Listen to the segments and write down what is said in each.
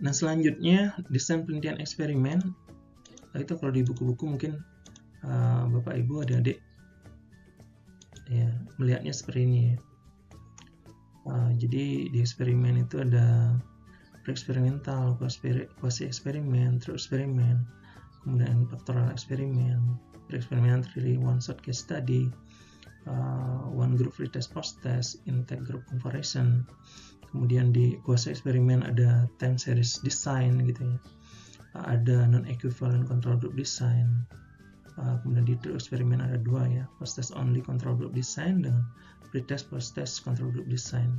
Nah, selanjutnya desain penelitian eksperimen. Itu kalau di buku-buku mungkin Bapak Ibu adik-adik ya melihatnya seperti ini ya. Jadi di eksperimen itu ada pre-eksperimental, quasi eksperimen, true eksperimen, kemudian faktoral eksperimen, pre-eksperimentally one shot case study, one group pretest post test, intake group comparison. Kemudian di quasi eksperimen ada time series design gitu ya, ada non equivalent control group design. Kemudian di true eksperimen ada dua ya, post test only control group design dengan pretest post test control group design.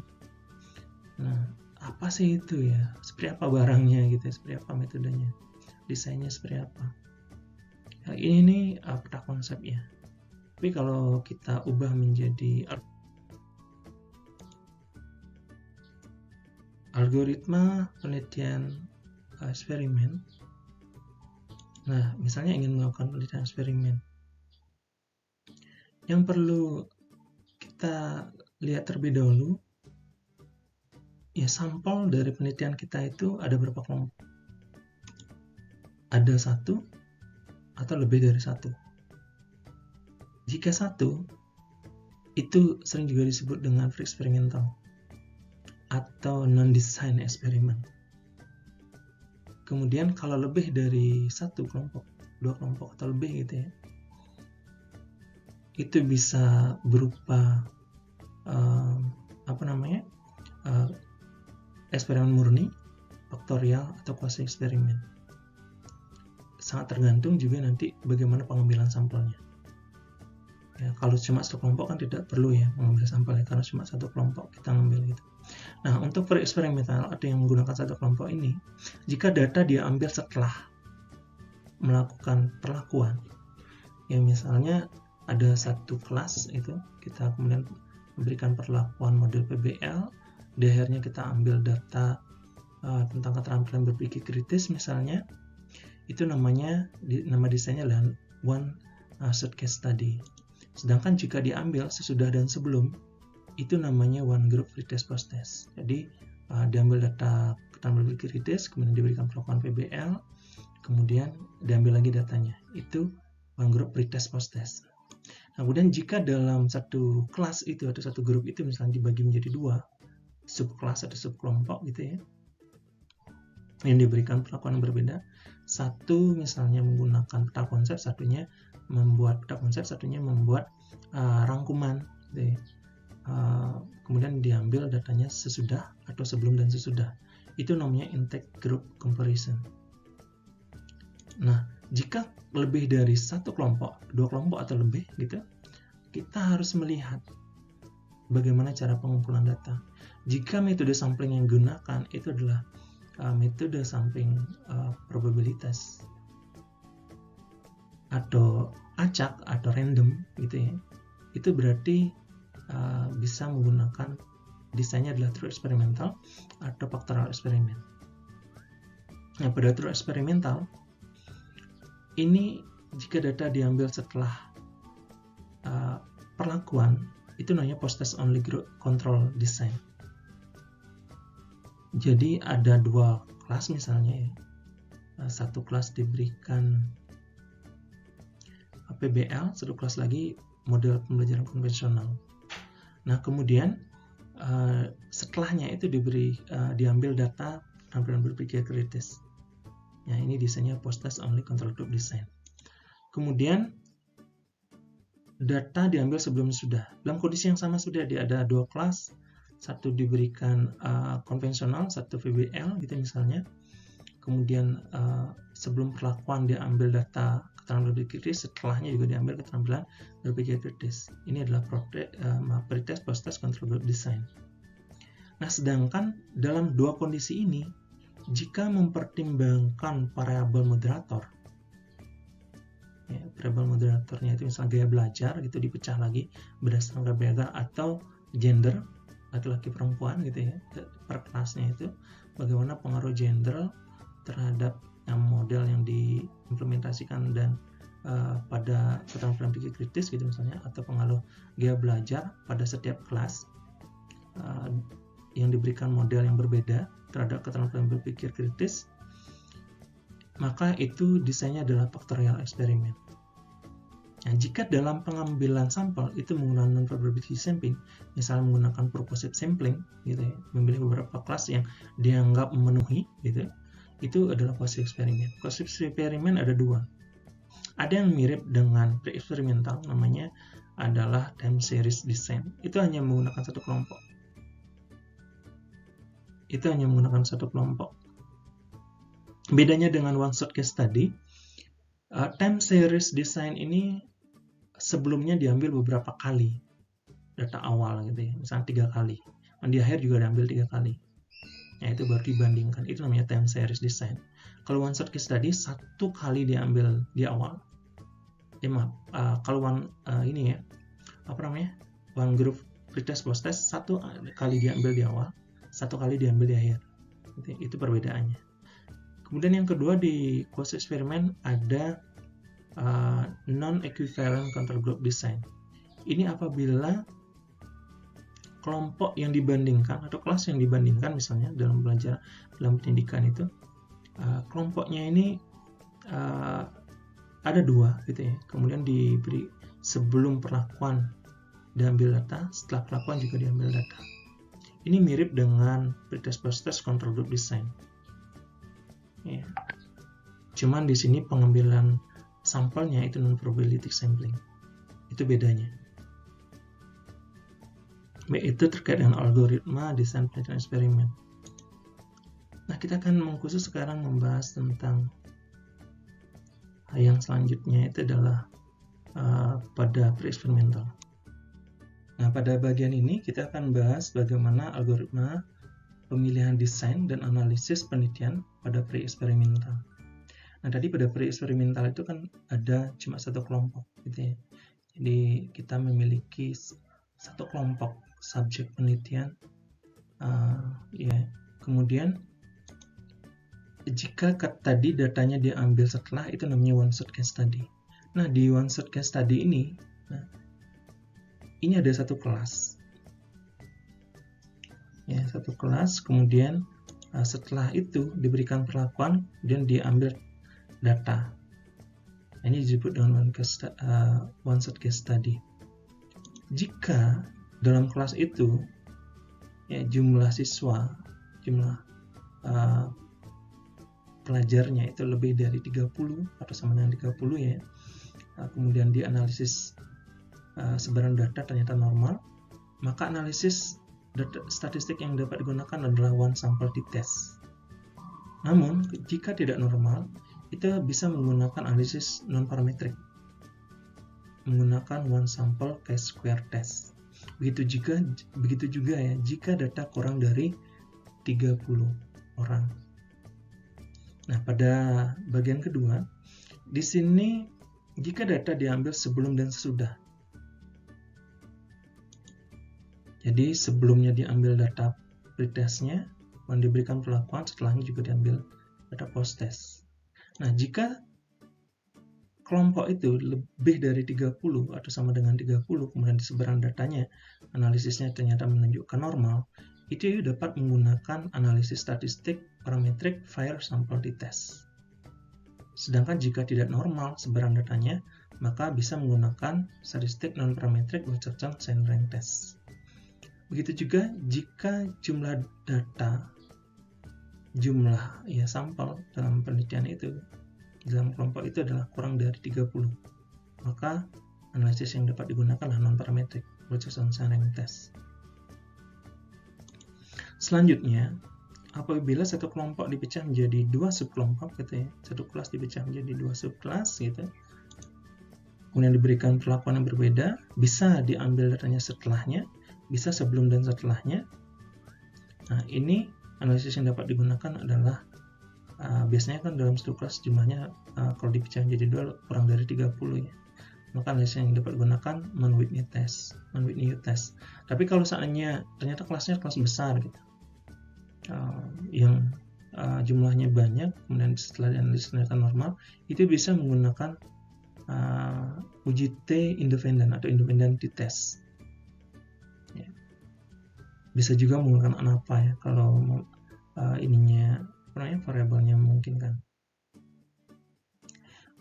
Nah, apa sih itu ya? Seperti apa barangnya gitu ya? Seperti apa metodenya? Desainnya seperti apa? Nah, ini nih peta konsep ya. Tapi kalau kita ubah menjadi algoritma penelitian eksperimen. Nah, misalnya ingin melakukan penelitian eksperimen, yang perlu kita lihat terlebih dahulu ya, sampel dari penelitian kita itu ada berapa kelompok? Ada satu atau lebih dari satu? Jika satu, itu sering juga disebut dengan free experimental atau non-design eksperimen. Kemudian kalau lebih dari satu kelompok, dua kelompok atau lebih gitu ya, itu bisa berupa eksperimen murni, faktorial, atau quasi eksperimen. Sangat tergantung juga nanti bagaimana pengambilan sampelnya. Ya, kalau cuma satu kelompok kan tidak perlu ya mengambil sampelnya, karena cuma satu kelompok kita ngambil gitu. Nah, untuk pre-eksperimental atau yang menggunakan satu kelompok ini, jika data diambil setelah melakukan perlakuan, ya misalnya ada satu kelas itu, kita kemudian memberikan perlakuan model PBL, di akhirnya kita ambil data tentang keterampilan berpikir kritis misalnya, itu nama desainnya adalah one shot case study. Sedangkan jika diambil sesudah dan sebelum, itu namanya one group pretest post test. Jadi diambil data keterampilan berpikir kritis, kemudian diberikan perlakuan PBL, kemudian diambil lagi datanya. Itu one group pretest post test. Nah, kemudian jika dalam satu kelas itu atau satu grup itu misalnya dibagi menjadi dua subkelas atau subkelompok gitu ya, yang diberikan perlakuan yang berbeda, satu misalnya menggunakan peta konsep, satunya membuat peta konsep, satunya membuat rangkuman gitu ya. Kemudian diambil datanya sesudah atau sebelum dan sesudah, itu namanya intake group comparison. Nah, jika lebih dari satu kelompok, dua kelompok atau lebih gitu, kita harus melihat bagaimana cara pengumpulan data. Jika metode sampling yang digunakan itu adalah metode sampling probabilitas atau acak atau random gitu ya, itu berarti bisa menggunakan desainnya adalah true experimental atau faktoral eksperimen. Nah, pada true experimental ini jika data diambil setelah perlakuan, itu namanya post test only group control design. Jadi ada dua kelas misalnya ya. Satu kelas diberikan PBL, satu kelas lagi model pembelajaran konvensional. Nah, kemudian setelahnya itu diambil data keterampilan berpikir kritis. Nah, ini desainnya post test only control group design. Kemudian data diambil sebelum sudah. Dalam kondisi yang sama sudah ada dua kelas, satu diberikan konvensional, satu VBL gitu misalnya. Kemudian sebelum perlakuan diambil data keterampilan berpikir kritis, setelahnya juga diambil keterampilan berpikir kritis. Ini adalah pretest post test control group design. Nah, sedangkan dalam dua kondisi ini, jika mempertimbangkan variabel moderator, ya, variabel moderatornya itu misalnya gaya belajar gitu dipecah lagi berdasarkan gaya belajar atau gender, laki-laki perempuan gitu ya, per kelasnya itu bagaimana pengaruh gender terhadap model yang diimplementasikan dan pada keterampilan pikir kritis gitu misalnya, atau pengaruh gaya belajar pada setiap kelas. yang diberikan model yang berbeda terhadap keterampilan berpikir kritis, maka itu desainnya adalah factorial eksperimen. Nah, jika dalam pengambilan sampel itu menggunakan non-probability sampling, misalnya menggunakan purposive sampling, gitu ya, memilih beberapa kelas yang dianggap memenuhi, gitu, itu adalah quasi eksperimen. Quasi eksperimen ada dua. Ada yang mirip dengan pre-eksperimental, namanya adalah time series design. Itu hanya menggunakan satu kelompok. Bedanya dengan one shot case study, time series design ini sebelumnya diambil beberapa kali data awal, gitu ya, misalnya 3 kali. Di akhir juga diambil 3 kali. Nah, itu baru dibandingkan. Itu namanya time series design. Kalau one shot case study 1 kali diambil di awal. Kalau one group pretest post test 1 kali diambil di awal, 1 kali diambil di akhir. Itu perbedaannya. Kemudian yang kedua di quasi eksperimen ada non-equivalent control group design. Ini apabila kelompok yang dibandingkan atau kelas yang dibandingkan, misalnya dalam pendidikan itu, kelompoknya ini ada 2, gitu ya. Kemudian diberi sebelum perlakuan diambil data, setelah perlakuan juga diambil data. Ini mirip dengan pretest post test control group design. Ya. Cuman di sini pengambilan sampelnya itu non-probabilistic sampling. Itu bedanya. Itu terkait dengan algoritma desain penelitian eksperimen. Nah, kita akan mengkhusus sekarang membahas tentang yang selanjutnya, itu adalah pada pre-eksperimental. Nah, pada bagian ini kita akan bahas bagaimana algoritma pemilihan desain dan analisis penelitian pada pre-eksperimental. Nah, tadi pada pre-eksperimental itu kan ada cuma satu kelompok, gitu ya. Jadi kita memiliki satu kelompok subjek penelitian, ya. Kemudian jika tadi datanya diambil setelah, itu namanya one shot case study. Nah, di one shot case study ini, ini ada satu kelas, ya, satu kelas. Kemudian setelah itu diberikan perlakuan dan diambil data. Ini disebut dengan one shot case study. Jika dalam kelas itu, ya, jumlah siswa, jumlah pelajarnya itu lebih dari 30 atau sama dengan 30, ya. Kemudian dianalisis sebaran data ternyata normal, maka analisis data statistik yang dapat digunakan adalah one sample t-test. Namun, jika tidak normal, kita bisa menggunakan analisis non-parametrik, menggunakan one sample chi-square test. Begitu juga ya, jika data kurang dari 30 orang. Nah, pada bagian kedua, di sini jika data diambil sebelum dan sesudah. Jadi sebelumnya diambil data pretestnya, dan diberikan perlakuan, setelahnya juga diambil data post-test. Nah, jika kelompok itu lebih dari 30 atau sama dengan 30, kemudian di sebaran datanya, analisisnya ternyata menunjukkan normal, itu dapat menggunakan analisis statistik parametrik FAIR sample t-test. Sedangkan jika tidak normal sebaran datanya, maka bisa menggunakan statistik non-parametrik Richardson chain rank test. Begitu juga jika jumlah data, jumlah sampel dalam penelitian itu, dalam kelompok itu adalah kurang dari 30, maka analisis yang dapat digunakan adalah non-parametric Richardson chain rank test. Selanjutnya, apabila satu kelompok dipecah menjadi 2 subkelompok, gitu ya, satu kelas dipecah menjadi 2 subkelas, gitu, kemudian diberikan perlakuan yang berbeda, bisa diambil datanya setelahnya, bisa sebelum dan setelahnya. Nah, ini analisis yang dapat digunakan adalah biasanya kan dalam satu kelas jumlahnya kalau dipecah menjadi 2 kurang dari 30, ya. Maka analisis yang dapat digunakan Mann-Whitney test. Tapi kalau seandainya ternyata kelasnya kelas besar, gitu, yang jumlahnya banyak, kemudian setelah dianalisis ternyata normal, itu bisa menggunakan uji T independen atau independent t-test. Ya. bisa juga menggunakan ANAPA ya kalau variabelnya memungkinkan.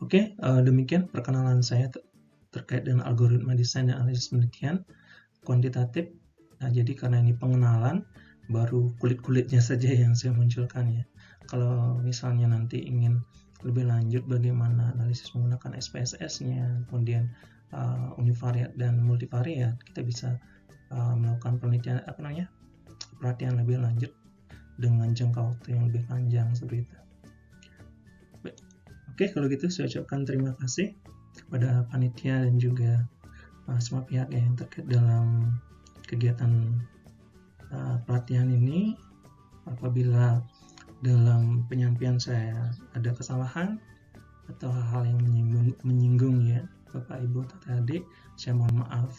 Oke, demikian perkenalan saya terkait dengan algoritma desain dan analisis penelitian kuantitatif. Nah, jadi karena ini pengenalan, baru kulit-kulitnya saja yang saya munculkan ya. Kalau misalnya nanti ingin lebih lanjut bagaimana analisis menggunakan SPSS-nya, kemudian univariat dan multivariat, kita bisa melakukan penelitian perhatian lebih lanjut dengan jangka waktu yang lebih panjang seperti itu. Baik. Oke, kalau gitu saya ucapkan terima kasih kepada panitia dan juga semua pihak yang terkait dalam kegiatan pelatihan ini. Apabila dalam penyampaian saya ada kesalahan atau hal-hal yang menyinggung ya Bapak Ibu atau adik, saya mohon maaf.